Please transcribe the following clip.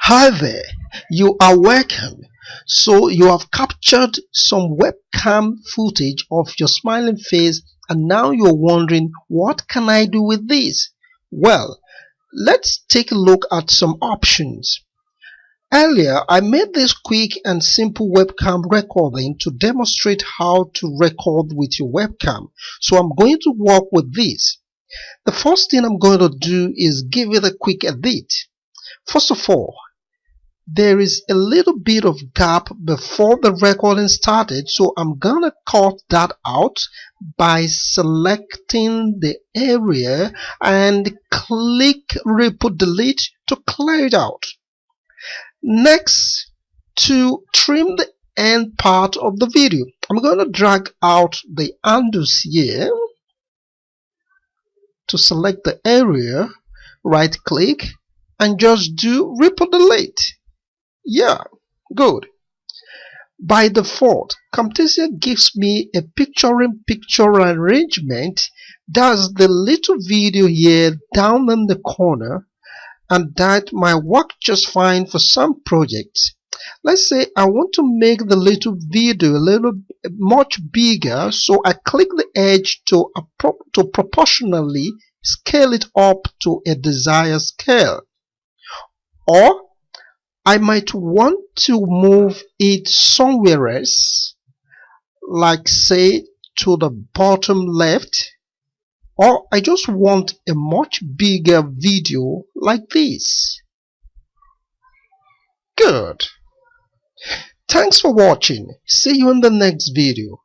Hi there, you are welcome. So you have captured some webcam footage of your smiling face and now you're wondering, what can I do with this? Well, let's take a look at some options. Earlier, I made this quick and simple webcam recording to demonstrate how to record with your webcam. So I'm going to work with this. The first thing I'm going to do is give it a quick edit. First of all, there is a little bit of gap before the recording started, so I'm gonna cut that out by selecting the area and click Repeat Delete to clear it out. Next, to trim the end part of the video, I'm gonna drag out the handles here to select the area, right click and just do Repeat Delete. Yeah, good. By default, Camtasia gives me a picture-in-picture arrangement. That's the little video here down in the corner, and that might work just fine for some projects. Let's say I want to make the little video a little much bigger, so I click the edge to proportionally scale it up to a desired scale. Or I might want to move it somewhere else, like say to the bottom left, or I just want a much bigger video like this. Good. Thanks for watching. See you in the next video.